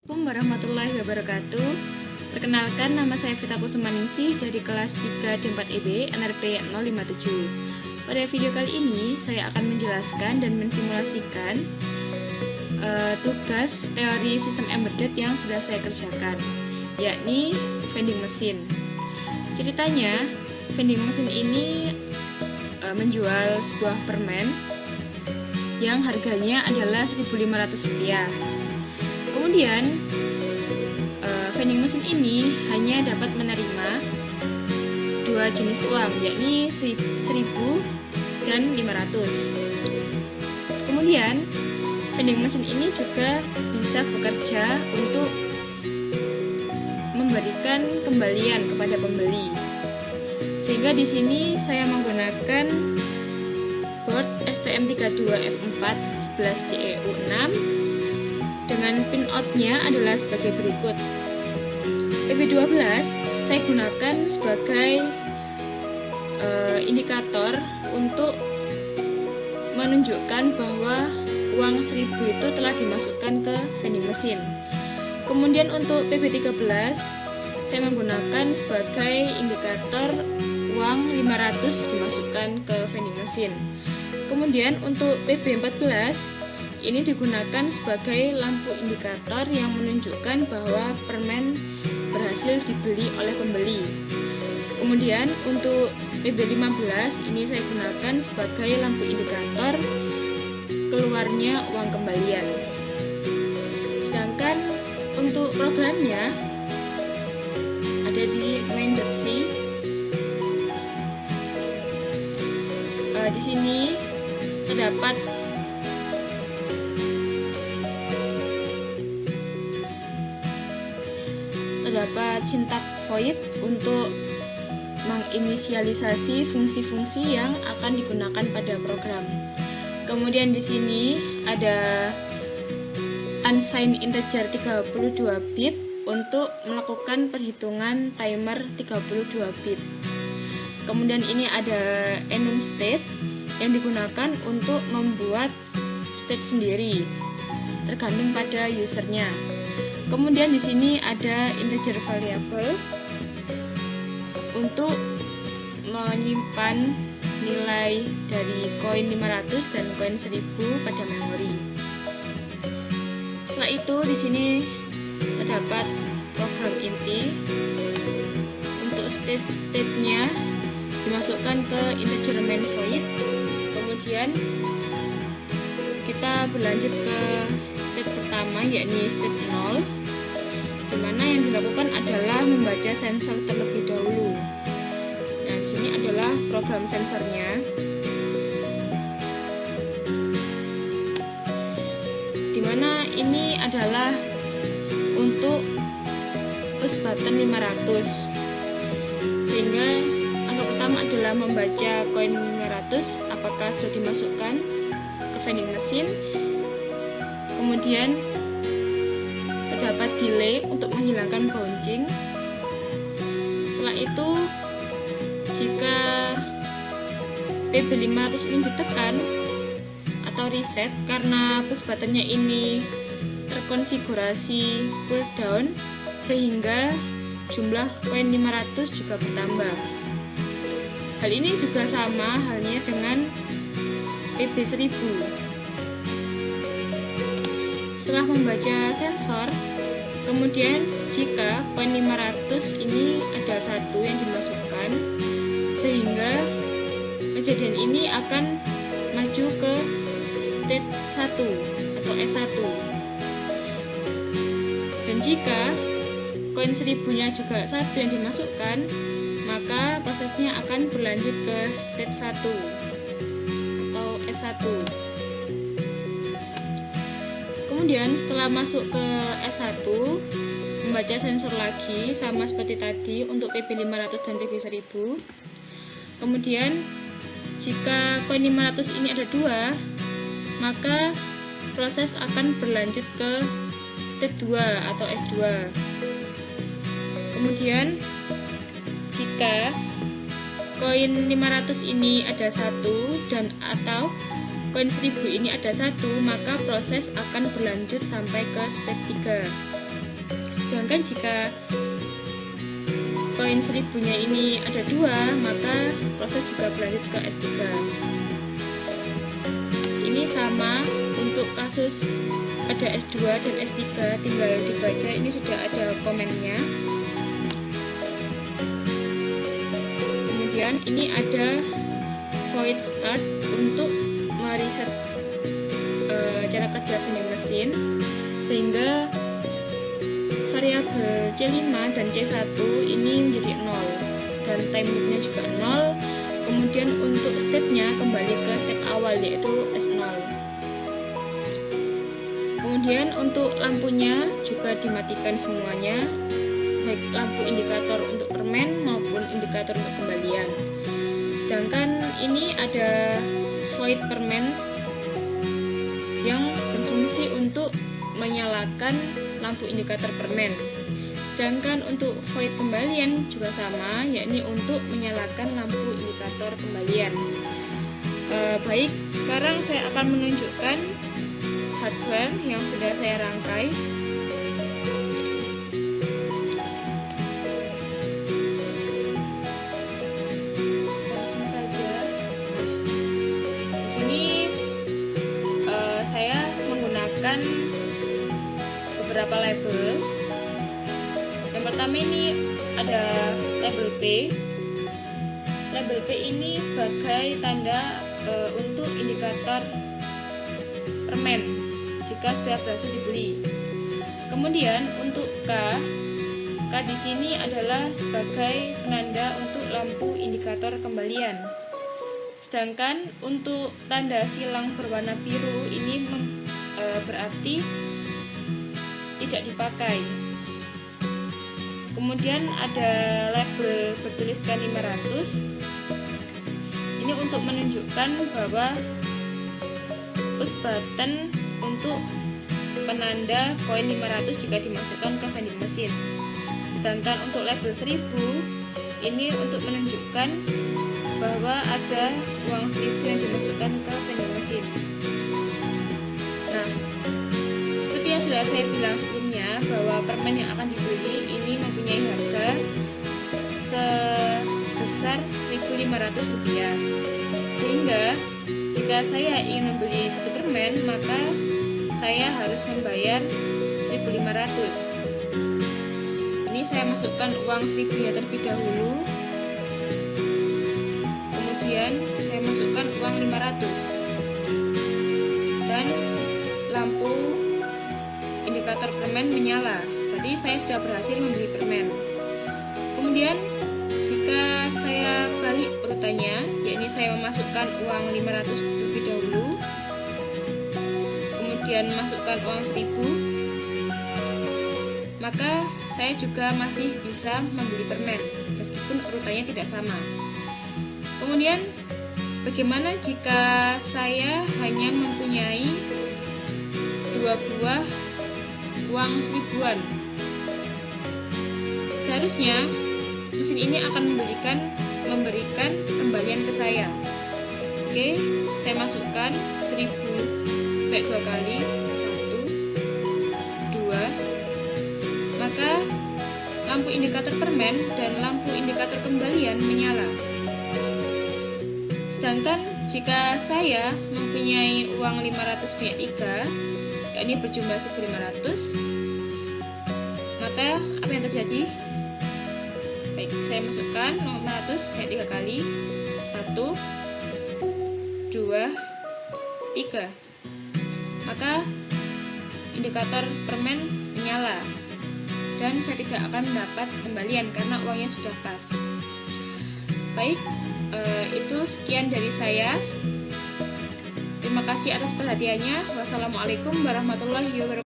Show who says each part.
Speaker 1: Assalamualaikum warahmatullahi wabarakatuh. Perkenalkan, nama saya Vita Kusumaningsih dari kelas 3 D4EB NRP 057. Pada video kali ini saya akan menjelaskan dan mensimulasikan tugas teori sistem embedded yang sudah saya kerjakan, yakni vending machine. Ceritanya, vending machine ini menjual sebuah permen yang harganya adalah Rp1.500. Kemudian vending machine ini hanya dapat menerima dua jenis uang, yakni 1.000 dan 500. Kemudian vending machine ini juga bisa bekerja untuk memberikan kembalian kepada pembeli. Sehingga di sini saya menggunakan board STM32F4 11CEU6 dengan pinoutnya adalah sebagai berikut. PB12 saya gunakan sebagai indikator untuk menunjukkan bahwa uang 1.000 itu telah dimasukkan ke vending machine. Kemudian untuk PB13 saya menggunakan sebagai indikator uang 500 dimasukkan ke vending machine. Kemudian untuk PB14 ini digunakan sebagai lampu indikator yang menunjukkan bahwa permen berhasil dibeli oleh pembeli. Kemudian untuk PB15 ini saya gunakan sebagai lampu indikator keluarnya uang kembalian. Sedangkan untuk programnya ada di main.c. Di sini terdapat sintak void untuk menginisialisasi fungsi-fungsi yang akan digunakan pada program. Kemudian di sini ada unsigned integer 32 bit untuk melakukan perhitungan timer 32 bit. Kemudian ini ada enum state yang digunakan untuk membuat state sendiri, tergantung pada usernya. Kemudian di sini ada integer variable untuk menyimpan nilai dari koin 500 dan koin 1.000 pada memori. Setelah itu di sini terdapat program inti. Untuk state-nya dimasukkan ke integer main void. Kemudian kita berlanjut ke state pertama, yakni state 0, di mana yang dilakukan adalah membaca sensor terlebih dahulu. Nah, di sini adalah program sensornya, di mana ini adalah untuk push button 500. Sehingga angka pertama adalah membaca koin 500 apakah sudah dimasukkan ke vending machine. Kemudian terdapat delay untuk menghilangkan bouncing. Setelah itu, jika PB500 ini ditekan atau reset karena push buttonnya ini terkonfigurasi pull down, sehingga jumlah koin 500 juga bertambah. Hal ini juga sama halnya dengan PB1000. Setelah membaca sensor, kemudian jika koin 500 ini ada satu yang dimasukkan, sehingga kejadian ini akan maju ke state 1 atau S1. Dan jika koin 1.000-nya juga satu yang dimasukkan, maka prosesnya akan berlanjut ke state 1 atau S1. Kemudian setelah masuk ke S1, membaca sensor lagi sama seperti tadi untuk PB500 dan PB1000. Kemudian jika koin 500 ini ada dua, maka proses akan berlanjut ke state 2 atau S2. Kemudian jika koin 500 ini ada satu dan atau koin 1000 ini ada satu, maka proses akan berlanjut sampai ke step 3. Sedangkan jika koin 1000-nya ini ada 2, maka proses juga berlanjut ke S3. Ini sama untuk kasus ada S2 dan S3, tinggal dibaca, ini sudah ada komennya. Kemudian ini ada void start untuk mereset cara kerja vending machine, sehingga variabel C5 dan C1 ini menjadi 0 dan time loop-nya juga 0. Kemudian untuk state-nya kembali ke state awal, yaitu S0. Kemudian untuk lampunya juga dimatikan semuanya, baik lampu indikator untuk permen maupun indikator untuk kembalian. Sedangkan ini ada void permen yang berfungsi untuk menyalakan lampu indikator permen. Sedangkan untuk void kembalian juga sama, yakni untuk menyalakan lampu indikator kembalian. Baik, sekarang saya akan menunjukkan hardware yang sudah saya rangkai. Langsung saja. Di sini saya menggunakan beberapa label. Yang pertama ini ada label P. Label P ini sebagai tanda untuk indikator permen jika sudah berhasil dibeli. Kemudian untuk K di sini adalah sebagai penanda untuk lampu indikator kembalian. Sedangkan untuk tanda silang berwarna biru ini berarti tidak dipakai. Kemudian ada label bertuliskan 500. Ini untuk menunjukkan bahwa push button untuk penanda koin 500 jika dimasukkan ke vending machine. Sedangkan untuk label 1000 ini untuk menunjukkan bahwa ada uang 1000 yang dimasukkan ke vending machine. Nah, seperti yang sudah saya bilang sebelumnya, bahwa permen yang akan dibeli ini mempunyai harga sebesar Rp1.500. Sehingga jika saya ingin membeli satu permen, maka saya harus membayar 1.500. Ini saya masukkan uang 1.000-nya terlebih dahulu. Kemudian saya masukkan uang 500. Dan lampu indikator permen menyala. Berarti saya sudah berhasil membeli permen. Kemudian jika saya balik urutannya, yakni saya memasukkan uang 500 terlebih dahulu, kemudian masukkan uang 1000, maka saya juga masih bisa membeli permen meskipun urutannya tidak sama. Kemudian bagaimana jika saya hanya mempunyai 2 buah uang 1000-an? Seharusnya mesin ini akan memberikan kembalian ke saya. Oke, saya masukkan 1000 baik 2 kali, 1, 2, maka lampu indikator permen dan lampu indikator kembalian menyala. Sedangkan jika saya mempunyai uang 500 banyak 3, yakni berjumlah 1.500, maka apa yang terjadi? Baik, saya masukkan 500 banyak 3 kali, 1, 2, 3, maka indikator permen menyala dan saya tidak akan mendapat kembalian karena uangnya sudah pas. Baik, itu sekian dari saya. Terima kasih atas perhatiannya. Wassalamualaikum warahmatullahi wabarakatuh.